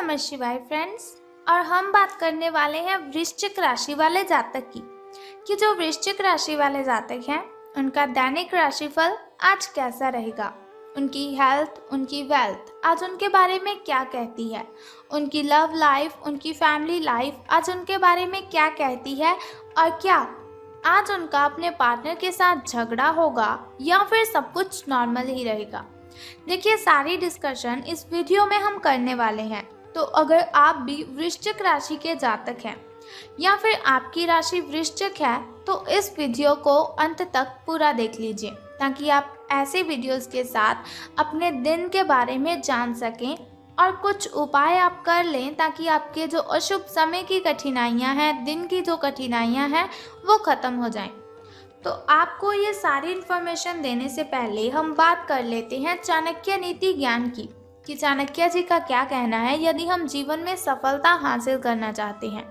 नमः शिवाय फ्रेंड्स। और हम बात करने वाले हैं वृश्चिक राशि वाले जातक की कि जो वृश्चिक राशि वाले जातक हैं उनका दैनिक राशिफल आज कैसा रहेगा, उनकी हेल्थ, उनकी वेल्थ आज उनके बारे में क्या कहती है, उनकी लव लाइफ, उनकी फैमिली लाइफ आज उनके बारे में क्या कहती है, और क्या आज उनका अपने पार्टनर के साथ झगड़ा होगा या फिर सब कुछ नॉर्मल ही रहेगा। देखिए, सारी डिस्कशन इस वीडियो में हम करने वाले हैं। तो अगर आप भी वृश्चिक राशि के जातक हैं या फिर आपकी राशि वृश्चिक है तो इस वीडियो को अंत तक पूरा देख लीजिए ताकि आप ऐसे वीडियोस के साथ अपने दिन के बारे में जान सकें और कुछ उपाय आप कर लें ताकि आपके जो अशुभ समय की कठिनाइयां हैं, दिन की जो कठिनाइयां हैं वो ख़त्म हो जाएं। तो आपको ये सारी इन्फॉर्मेशन देने से पहले हम बात कर लेते हैं चाणक्य नीति ज्ञान की कि चाणक्य जी का क्या कहना है यदि हम जीवन में सफलता हासिल करना चाहते हैं।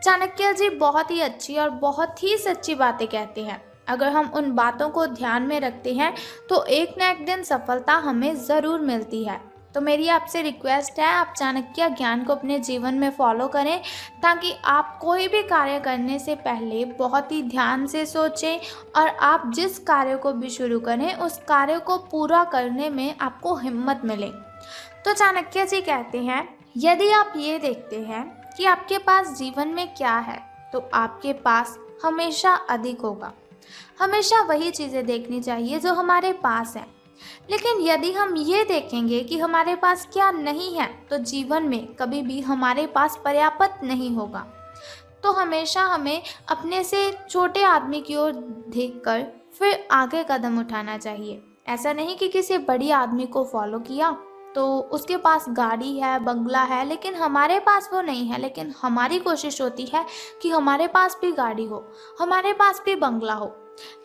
चाणक्य जी बहुत ही अच्छी और बहुत ही सच्ची बातें कहते हैं। अगर हम उन बातों को ध्यान में रखते हैं तो एक न एक दिन सफलता हमें ज़रूर मिलती है। तो मेरी आपसे रिक्वेस्ट है, आप चाणक्य ज्ञान को अपने जीवन में फॉलो करें ताकि आप कोई भी कार्य करने से पहले बहुत ही ध्यान से सोचें और आप जिस कार्य को भी शुरू करें उस कार्य को पूरा करने में आपको हिम्मत मिले। तो चाणक्य जी कहते हैं, यदि आप ये देखते हैं कि आपके पास जीवन में क्या है तो आपके पास हमेशा अधिक होगा। हमेशा वही चीज़ें देखनी चाहिए जो हमारे पास हैं। लेकिन यदि हम ये देखेंगे कि हमारे पास क्या नहीं है तो जीवन में कभी भी हमारे पास पर्याप्त नहीं होगा। तो हमेशा हमें अपने से छोटे आदमी की ओर देखकर फिर आगे कदम उठाना चाहिए। ऐसा नहीं कि किसी बड़ी आदमी को फॉलो किया तो उसके पास गाड़ी है, बंगला है, लेकिन हमारे पास वो नहीं है। लेकिन हमारी कोशिश होती है कि हमारे पास भी गाड़ी हो, हमारे पास भी बंगला हो।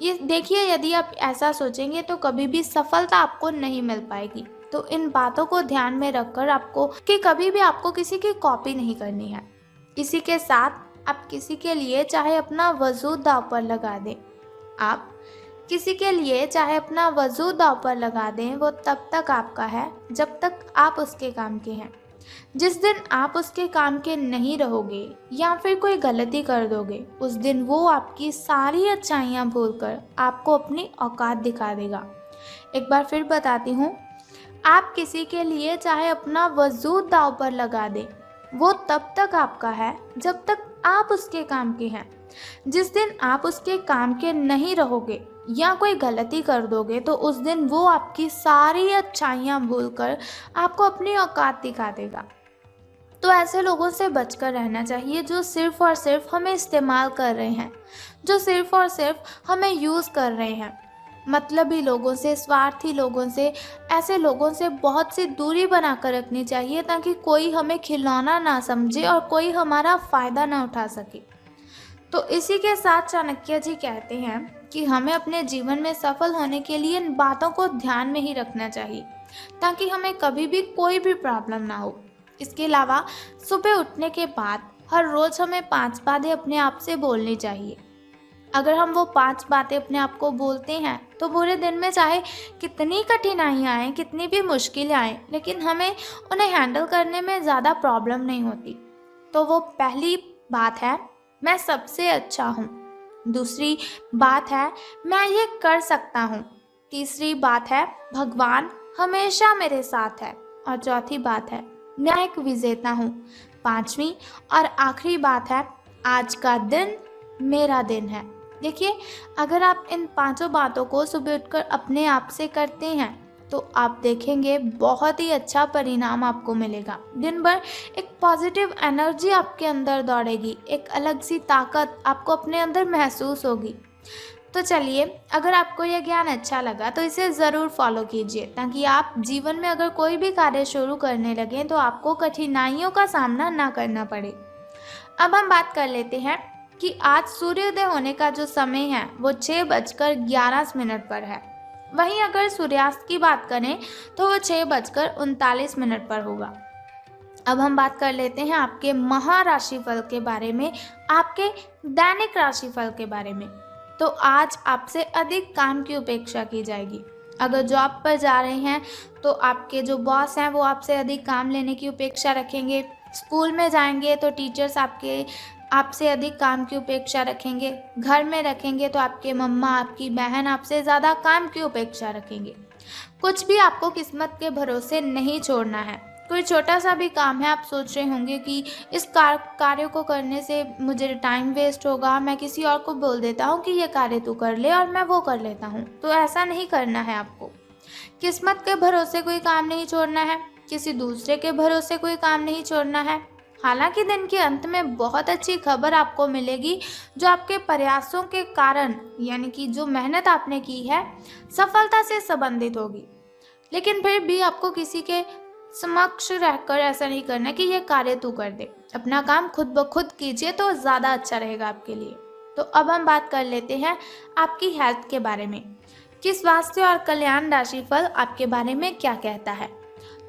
ये देखिए, यदि आप ऐसा सोचेंगे तो कभी भी सफलता आपको नहीं मिल पाएगी। तो इन बातों को ध्यान में रखकर आपको कि कभी भी आपको किसी की कॉपी नहीं करनी है। इसी के साथ आप किसी के लिए चाहे अपना वजूद दांव पर लगा दें, आप किसी के लिए चाहे अपना वजूद दांव पर लगा दें, वो तब तक आपका है जब तक आप उसके काम के हैं। जिस दिन आप उसके काम के नहीं रहोगे या फिर कोई गलती कर दोगे उस दिन वो आपकी सारी अच्छाइयाँ भूलकर आपको अपनी औकात दिखा देगा। एक बार फिर बताती हूँ, आप किसी के लिए चाहे अपना वजूद दांव पर लगा दें, वो तब तक आपका है जब तक आप उसके काम के हैं। जिस दिन आप उसके काम के नहीं रहोगे या कोई गलती कर दोगे तो उस दिन वो आपकी सारी अच्छाइयाँ भूलकर आपको अपनी औकात दिखा देगा। तो ऐसे लोगों से बचकर रहना चाहिए जो सिर्फ़ और सिर्फ हमें इस्तेमाल कर रहे हैं, जो सिर्फ़ और सिर्फ हमें यूज़ कर रहे हैं। मतलबी लोगों से, स्वार्थी लोगों से, ऐसे लोगों से बहुत सी दूरी बनाकर रखनी चाहिए ताकि कोई हमें खिलौना ना समझे और कोई हमारा फ़ायदा ना उठा सके। तो इसी के साथ चाणक्य जी कहते हैं कि हमें अपने जीवन में सफल होने के लिए इन बातों को ध्यान में ही रखना चाहिए ताकि हमें कभी भी कोई भी प्रॉब्लम ना हो। इसके अलावा सुबह उठने के बाद हर रोज़ हमें 5 बातें अपने आप से बोलनी चाहिए। अगर हम वो 5 बातें अपने आप को बोलते हैं तो पूरे दिन में चाहे कितनी कठिनाइयाँ आएँ, कितनी भी मुश्किलें आएँ, लेकिन हमें उन्हें हैंडल करने में ज़्यादा प्रॉब्लम नहीं होती। तो वो पहली बात है, मैं सबसे अच्छा हूँ। दूसरी बात है, मैं ये कर सकता हूँ। तीसरी बात है, भगवान हमेशा मेरे साथ है। और चौथी बात है, मैं एक विजेता हूँ। पांचवी और आखिरी बात है, आज का दिन मेरा दिन है। देखिए, अगर आप इन 5 बातों को सुबह उठकर अपने आप से करते हैं तो आप देखेंगे बहुत ही अच्छा परिणाम आपको मिलेगा। दिन भर एक पॉजिटिव एनर्जी आपके अंदर दौड़ेगी, एक अलग सी ताकत आपको अपने अंदर महसूस होगी। तो चलिए, अगर आपको यह ज्ञान अच्छा लगा तो इसे ज़रूर फॉलो कीजिए ताकि आप जीवन में अगर कोई भी कार्य शुरू करने लगें तो आपको कठिनाइयों का सामना ना करना पड़े। अब हम बात कर लेते हैं कि आज सूर्योदय होने का जो समय है वो 6:11 पर है। वहीं अगर सूर्यास्त की बात करें तो वो 6:39 पर होगा। अब हम बात कर लेते हैं आपके महाराशिफल के बारे में, आपके दैनिक राशिफल के बारे में। तो आज आपसे अधिक काम की उपेक्षा की जाएगी। अगर जॉब पर जा रहे हैं तो आपके जो बॉस हैं वो आपसे अधिक काम लेने की अपेक्षा रखेंगे। स्कूल में जाएंगे तो टीचर्स आपसे अधिक काम की अपेक्षा रखेंगे। घर में रखेंगे तो आपके मम्मा, आपकी बहन आपसे ज़्यादा काम की अपेक्षा रखेंगे। कुछ भी आपको किस्मत के भरोसे नहीं छोड़ना है। कोई छोटा सा भी काम है, आप सोच रहे होंगे कि इस कार्य को करने से मुझे टाइम वेस्ट होगा, मैं किसी और को बोल देता हूँ कि ये कार्य तू कर ले और मैं वो कर लेता हूँ। तो ऐसा नहीं करना है आपको। किस्मत के भरोसे कोई काम नहीं छोड़ना है, किसी दूसरे के भरोसे कोई काम नहीं छोड़ना है। हालांकि दिन के अंत में बहुत अच्छी खबर आपको मिलेगी जो आपके प्रयासों के कारण, यानी कि जो मेहनत आपने की है, सफलता से संबंधित होगी। लेकिन फिर भी आपको किसी के समक्ष रहकर ऐसा नहीं करना कि ये कार्य तू कर दे। अपना काम खुद ब खुद कीजिए तो ज़्यादा अच्छा रहेगा आपके लिए। तो अब हम बात कर लेते हैं आपकी हेल्थ के बारे में कि स्वास्थ्य और कल्याण राशिफल आपके बारे में क्या कहता है।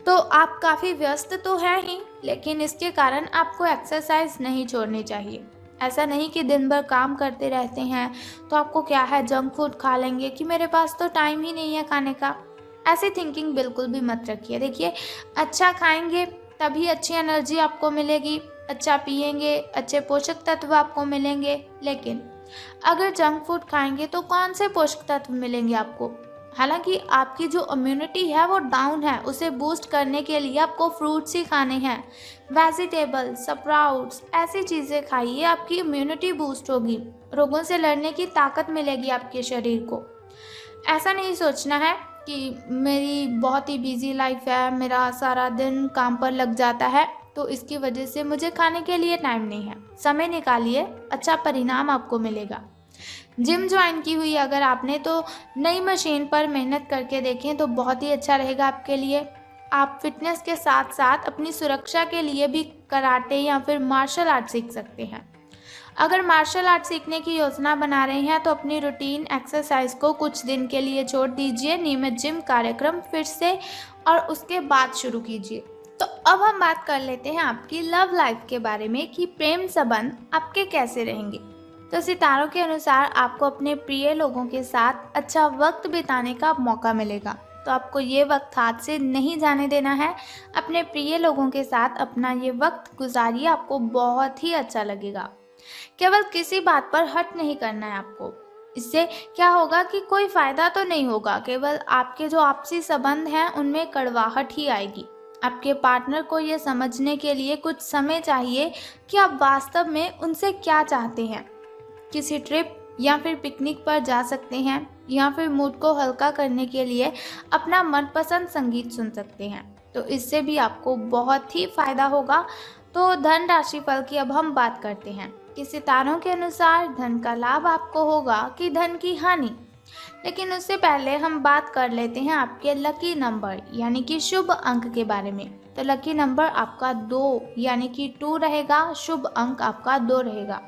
तो आप काफ़ी व्यस्त तो हैं ही, लेकिन इसके कारण आपको एक्सरसाइज नहीं छोड़नी चाहिए। ऐसा नहीं कि दिन भर काम करते रहते हैं तो आपको क्या है, जंक फूड खा लेंगे कि मेरे पास तो टाइम ही नहीं है खाने का। ऐसी थिंकिंग बिल्कुल भी मत रखिए। देखिए, अच्छा खाएंगे तभी अच्छी एनर्जी आपको मिलेगी, अच्छा पिएंगे अच्छे पोषक तत्व आपको मिलेंगे। लेकिन अगर जंक फूड खाएंगे तो कौन से पोषक तत्व मिलेंगे आपको? हालांकि आपकी जो इम्यूनिटी है वो डाउन है, उसे बूस्ट करने के लिए आपको फ्रूट्स ही खाने हैं, वेजिटेबल, स्प्राउट्स, ऐसी चीज़ें खाइए, आपकी इम्यूनिटी बूस्ट होगी, रोगों से लड़ने की ताकत मिलेगी आपके शरीर को। ऐसा नहीं सोचना है कि मेरी बहुत ही बिजी लाइफ है, मेरा सारा दिन काम पर लग जाता है तो इसकी वजह से मुझे खाने के लिए टाइम नहीं है। समय निकालिए, अच्छा परिणाम आपको मिलेगा। जिम ज्वाइन की हुई अगर आपने तो नई मशीन पर मेहनत करके देखें तो बहुत ही अच्छा रहेगा आपके लिए। आप फिटनेस के साथ साथ अपनी सुरक्षा के लिए भी कराटे या फिर मार्शल आर्ट सीख सकते हैं। अगर मार्शल आर्ट सीखने की योजना बना रहे हैं तो अपनी रूटीन एक्सरसाइज को कुछ दिन के लिए छोड़ दीजिए, नियमित जिम कार्यक्रम फिर से और उसके बाद शुरू कीजिए। तो अब हम बात कर लेते हैं आपकी लव लाइफ के बारे में कि प्रेम संबंध आपके कैसे रहेंगे। तो सितारों के अनुसार आपको अपने प्रिय लोगों के साथ अच्छा वक्त बिताने का मौका मिलेगा। तो आपको ये वक्त हाथ से नहीं जाने देना है। अपने प्रिय लोगों के साथ अपना ये वक्त गुजारिए, आपको बहुत ही अच्छा लगेगा। केवल किसी बात पर हट नहीं करना है आपको। इससे क्या होगा कि कोई फायदा तो नहीं होगा, केवल आपके जो आपसी संबंध हैं उनमें कड़वाहट ही आएगी। आपके पार्टनर को ये समझने के लिए कुछ समय चाहिए कि आप वास्तव में उनसे क्या चाहते हैं। किसी ट्रिप या फिर पिकनिक पर जा सकते हैं या फिर मूड को हल्का करने के लिए अपना मनपसंद संगीत सुन सकते हैं। तो इससे भी आपको बहुत ही फायदा होगा। तो धन राशि फल की अब हम बात करते हैं कि सितारों के अनुसार धन का लाभ आपको होगा कि धन की हानि। लेकिन उससे पहले हम बात कर लेते हैं आपके लकी नंबर यानी कि शुभ अंक के बारे में। तो लकी नंबर आपका 2 यानी कि 2 रहेगा, शुभ अंक आपका 2 रहेगा।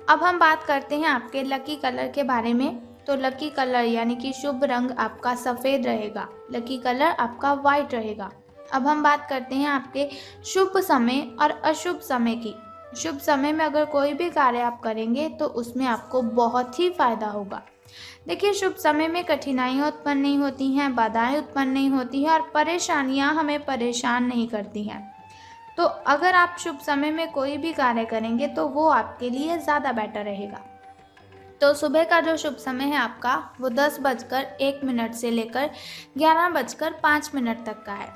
अब हम बात करते हैं आपके लकी कलर के बारे में। तो लकी कलर यानी कि शुभ रंग आपका सफ़ेद रहेगा, लकी कलर आपका वाइट रहेगा। अब हम बात करते हैं आपके शुभ समय और अशुभ समय की। शुभ समय में अगर कोई भी कार्य आप करेंगे तो उसमें आपको बहुत ही फायदा होगा। देखिए, शुभ समय में कठिनाइयाँ उत्पन्न नहीं होती हैं, बाधाएं उत्पन्न नहीं होती हैं और परेशानियाँ हमें परेशान नहीं करती हैं। तो अगर आप शुभ समय में कोई भी कार्य करेंगे तो वो आपके लिए ज़्यादा बेटर रहेगा। तो सुबह का जो शुभ समय है आपका वो 10:01 से लेकर 11:05 तक का है।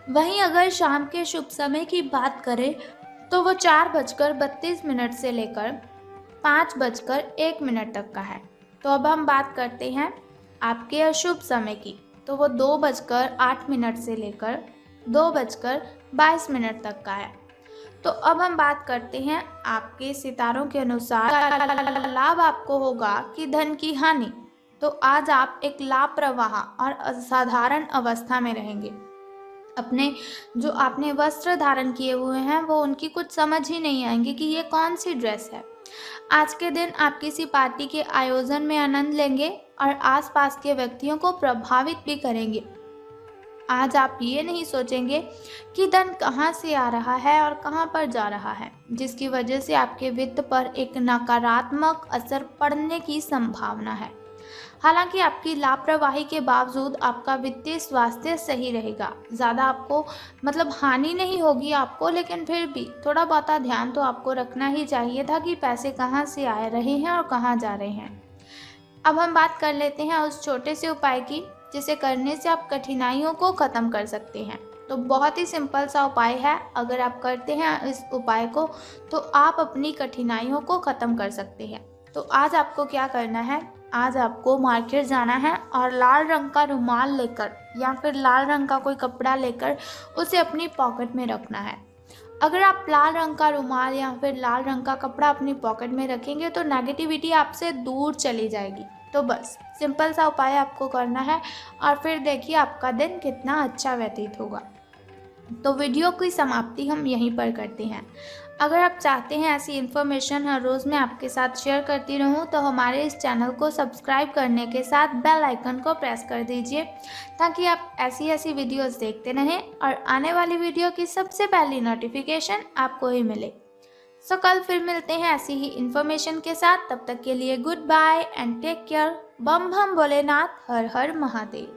वहीं अगर शाम के शुभ समय की बात करें तो वो 4:32 से लेकर 5:01 तक का है। तो अब हम बात करते हैं आपके अशुभ समय की। तो वो 2:08 से लेकर 2:22 तक का है। तो अब हम बात करते हैं आपके सितारों के अनुसार लाभ आपको होगा कि धन की हानि। तो आज आप एक लापरवाह और असाधारण अवस्था में रहेंगे। अपने जो आपने वस्त्र धारण किए हुए हैं वो उनकी कुछ समझ ही नहीं आएंगे कि ये कौन सी ड्रेस है। आज के दिन आप किसी पार्टी के आयोजन में आनंद लेंगे और आसपास के व्यक्तियों को प्रभावित भी करेंगे। आज आप ये नहीं सोचेंगे कि धन कहाँ से आ रहा है और कहाँ पर जा रहा है, जिसकी वजह से आपके वित्त पर एक नकारात्मक असर पड़ने की संभावना है। हालांकि आपकी लापरवाही के बावजूद आपका वित्तीय स्वास्थ्य सही रहेगा। ज़्यादा आपको मतलब हानि नहीं होगी आपको, लेकिन फिर भी थोड़ा बहुत ध्यान तो आपको रखना ही चाहिए था कि पैसे कहाँ से आ रहे हैं और कहाँ जा रहे हैं। अब हम बात कर लेते हैं उस छोटे से उपाय की जिसे करने से आप कठिनाइयों को ख़त्म कर सकते हैं। तो बहुत ही सिंपल सा उपाय है, अगर आप करते हैं इस उपाय को तो आप अपनी कठिनाइयों को ख़त्म कर सकते हैं। तो आज आपको क्या करना है, आज आपको मार्केट जाना है और लाल रंग का रुमाल लेकर या फिर लाल रंग का कोई कपड़ा लेकर उसे अपनी पॉकेट में रखना है। अगर आप लाल रंग का रुमाल या फिर लाल रंग का कपड़ा अपनी पॉकेट में रखेंगे तो नेगेटिविटी आपसे दूर चली जाएगी। तो बस सिंपल सा उपाय आपको करना है और फिर देखिए आपका दिन कितना अच्छा व्यतीत होगा। तो वीडियो की समाप्ति हम यहीं पर करते हैं। अगर आप चाहते हैं ऐसी इन्फॉर्मेशन हर रोज़ मैं आपके साथ शेयर करती रहूं तो हमारे इस चैनल को सब्सक्राइब करने के साथ बेल आइकन को प्रेस कर दीजिए ताकि आप ऐसी वीडियोस देखते रहें और आने वाली वीडियो की सबसे पहली नोटिफिकेशन आपको ही मिले। सो कल फिर मिलते हैं ऐसी ही इन्फॉर्मेशन के साथ। तब तक के लिए goodbye and take care. बम बम भोलेनाथ, हर हर महादेव।